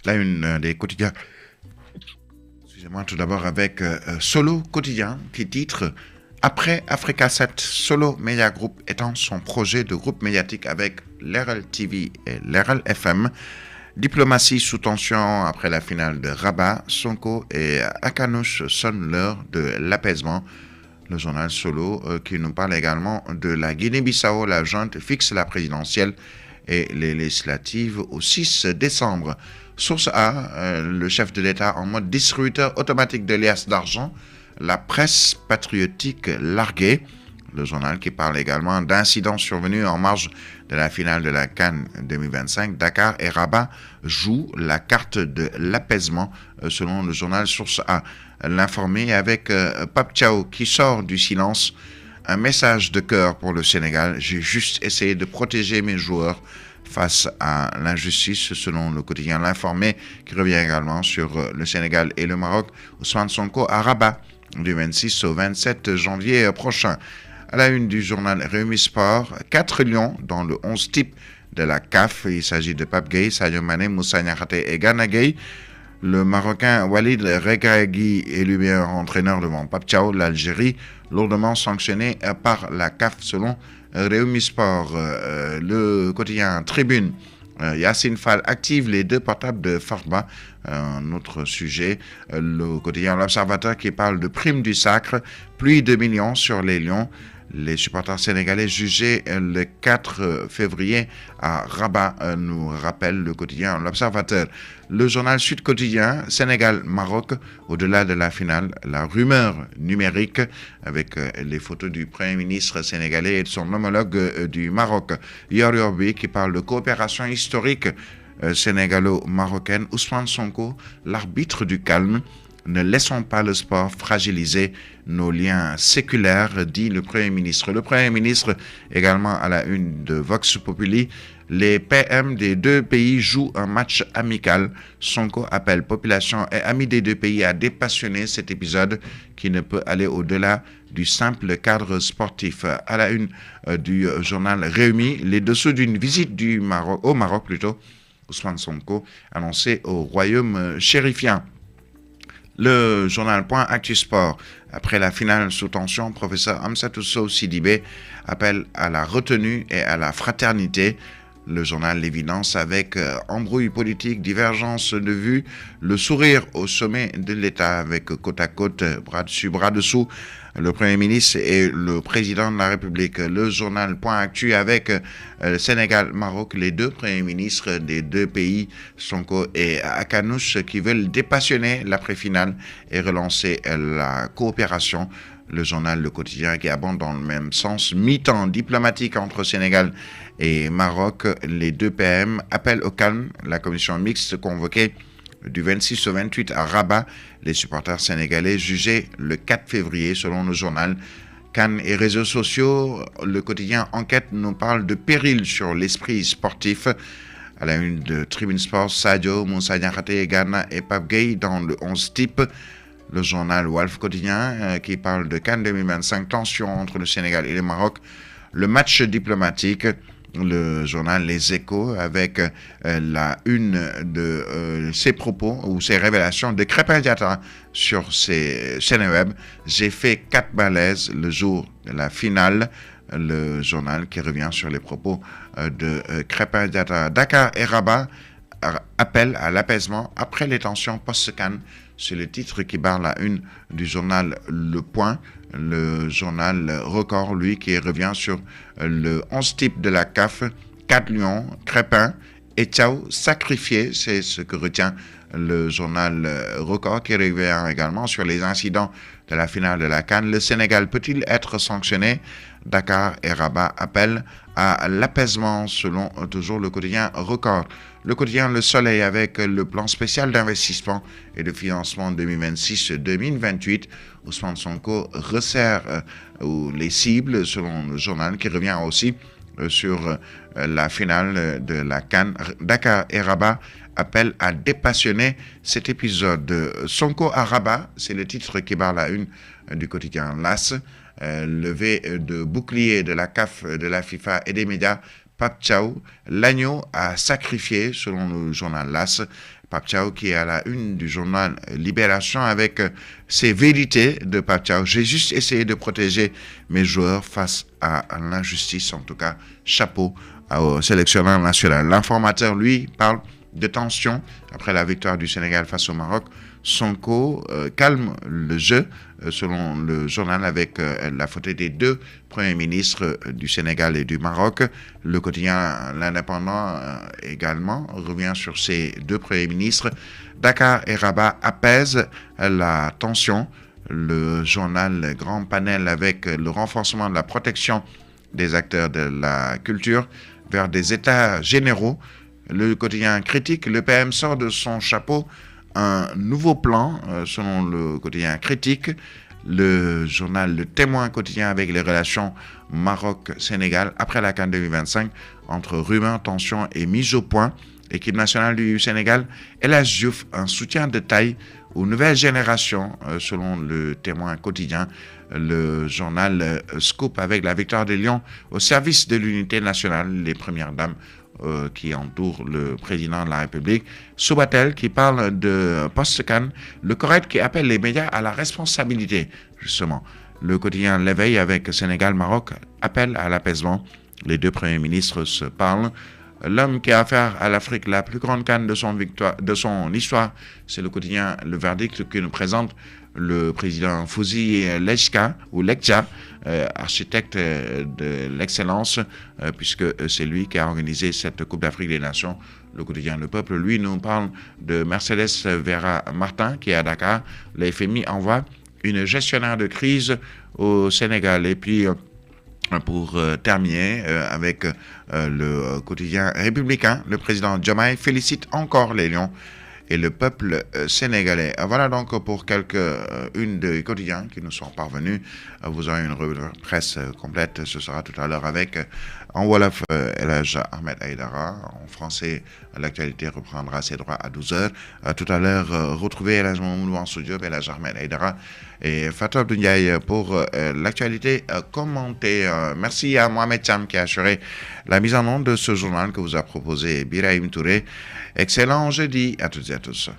La une des quotidiens. Excusez-moi, tout d'abord avec Solo Quotidien qui titre Après Africa 7, Solo Media Group étend son projet de groupe médiatique avec l'RL TV et l'RL FM. Diplomatie sous tension après la finale de Rabat, Sonko et Akanouche sonnent l'heure de l'apaisement. Le journal Solo qui nous parle également de la Guinée-Bissau. La junte fixe la présidentielle et les législatives au 6 décembre. Source A, le chef de l'État en mode distributeur automatique de liasses d'argent. La presse patriotique larguée. Le journal qui parle également d'incidents survenus en marge de la finale de la CAN 2025. Dakar et Rabat jouent la carte de l'apaisement selon le journal Source A. L'informé avec Pape Thiaw qui sort du silence. Un message de cœur pour le Sénégal. J'ai juste essayé de protéger mes joueurs face à l'injustice, selon le quotidien L'Informé, qui revient également sur le Sénégal et le Maroc. Ousmane Sonko à Rabat, du 26 au 27 janvier prochain. À la une du journal Rewmi Sport, 4 lions dans le 11 type de la CAF. Il s'agit de Pape Gueye, Sadio Mané, Moussa Niakhaté et Gana Gueye. Le Marocain Walid Regragui, élu meilleur entraîneur devant Pape Thiaw, l'Algérie, lourdement sanctionné par la CAF selon Rewmi Sport. Le quotidien Tribune, Yacine Fall active les 2 portables de Farba. Un autre sujet, le quotidien L'Observateur qui parle de prime du sacre, pluie de millions sur les Lions. Les supporters sénégalais jugés le 4 février à Rabat, nous rappelle le quotidien L'Observateur. Le journal Sud Quotidien, Sénégal-Maroc, au-delà de la finale, la rumeur numérique avec les photos du Premier ministre sénégalais et de son homologue du Maroc. Yor Yorbi qui parle de coopération historique sénégalo-marocaine. Ousmane Sonko, l'arbitre du calme. Ne laissons pas le sport fragiliser nos liens séculaires, dit le Premier ministre. Le Premier ministre, également à la une de Vox Populi, les PM des 2 pays jouent un match amical. Sonko appelle population et amis des 2 pays à dépassionner cet épisode qui ne peut aller au-delà du simple cadre sportif. À la une du journal Rewmi, les dessous d'une visite au Maroc, Ousmane Sonko annoncé au royaume chérifien. Le journal Point Actu Sport. Après la finale sous tension, professeur Amsatou Sow Sidibé appelle à la retenue et à la fraternité. Le journal L'Évidence avec embrouille politique, divergence de vues, le sourire au sommet de l'État avec côte à côte, bras dessus, bras dessous, le Premier ministre et le Président de la République. Le journal Point Actu avec Sénégal-Maroc, les 2 premiers ministres des 2 pays, Sonko et Akanouche, qui veulent dépassionner l'après-finale et relancer la coopération. Le journal Le Quotidien qui abonde dans le même sens. Mi-temps diplomatique entre Sénégal et Maroc. Les 2 PM appellent au calme. La commission mixte convoquée du 26 au 28 à Rabat. Les supporters sénégalais jugés le 4 février selon le journal. Cannes et réseaux sociaux. Le quotidien Enquête nous parle de péril sur l'esprit sportif. À la une de Tribune Sport, Sadio, Moussa Niakhaté, Gana et Pape Gueye dans le 11 type. Le journal Walf Quotidien qui parle de CAN 2025, tension entre le Sénégal et le Maroc. Le match diplomatique. Le journal Les Échos avec la une de ses propos ou ses révélations de Crépin Diatta sur ses chaînes web. J'ai fait 4 malaises le jour de la finale. Le journal qui revient sur les propos de Crépin Diatta. Dakar et Rabat appellent à l'apaisement après les tensions post-CAN. C'est le titre qui barre la une du journal Le Point. Le journal Record, lui, qui revient sur le 11 type de la CAF. 4 lions, Crépin et Thiaw sacrifiés. C'est ce que retient le journal Record, qui revient également sur les incidents de la finale de la CAN. Le Sénégal peut-il être sanctionné? Dakar et Rabat appellent à l'apaisement selon toujours le quotidien Record. Le quotidien Le Soleil avec le plan spécial d'investissement et de financement 2026-2028. Ousmane Sonko resserre les cibles selon le journal qui revient aussi sur la finale de la CAN. Dakar et Rabat appellent à dépassionner cet épisode. Sonko à Rabat, c'est le titre qui barre la une du quotidien LAS. Levée de bouclier de la CAF, de la FIFA et des médias. Pape Thiaw, l'agneau à sacrifier selon le journal LAS. Pape Thiaw qui est à la une du journal Libération avec ses vérités de Pape Thiaw. J'ai juste essayé de protéger mes joueurs face à l'injustice. En tout cas, chapeau au sélectionneur national. L'informateur, lui, parle de tension après la victoire du Sénégal face au Maroc. Sonko calme le jeu, selon le journal, avec la photo des deux premiers ministres du Sénégal et du Maroc. Le quotidien L'Indépendant également revient sur ces deux premiers ministres. Dakar et Rabat apaisent la tension. Le journal Grand Panel avec le renforcement de la protection des acteurs de la culture vers des états généraux. Le quotidien Critique, le PM sort de son chapeau un nouveau plan, selon le quotidien Critique. Le journal Le Témoin quotidien avec les relations Maroc-Sénégal après la CAN 2025, entre rumeurs, tensions et mise au point. Équipe nationale du Sénégal, El Hadji Diouf, un soutien de taille aux nouvelles générations, selon Le Témoin quotidien. Le journal Scoop avec la victoire des Lions au service de l'unité nationale, les premières dames qui entourent le président de la République. Soubatel qui parle de post-CAN. Le Correct qui appelle les médias à la responsabilité, justement. Le quotidien L'Éveil avec Sénégal-Maroc appelle à l'apaisement. Les deux premiers ministres se parlent. L'homme qui a affaire à l'Afrique, la plus grande CAN de son histoire, c'est le quotidien Le Verdict qui nous présente le président Fouzi Lekja, architecte de l'excellence, puisque c'est lui qui a organisé cette Coupe d'Afrique des Nations. Le quotidien Le Peuple, lui, nous parle de Mercedes Vera Martin, qui est à Dakar. Le FMI envoie une gestionnaire de crise au Sénégal. Et puis, pour terminer avec le quotidien républicain, le président Diomaye félicite encore les Lions et le peuple sénégalais. Voilà donc pour quelques-unes des quotidiens qui nous sont parvenus. Vous aurez une revue de presse complète. Ce sera tout à l'heure avec, en Wolof, El Hadj Ahmed Aïdara. En français, l'actualité reprendra ses droits à 12h. Tout à l'heure, retrouvez El Hadj Mamoudou en studio, El Hadj Ahmed Aïdara et Fatou Abdou Ndiaye pour l'actualité commentée. Merci à Mohamed Cham qui a assuré la mise en onde de ce journal que vous a proposé Birahim Touré. Excellent jeudi à toutes et à tous.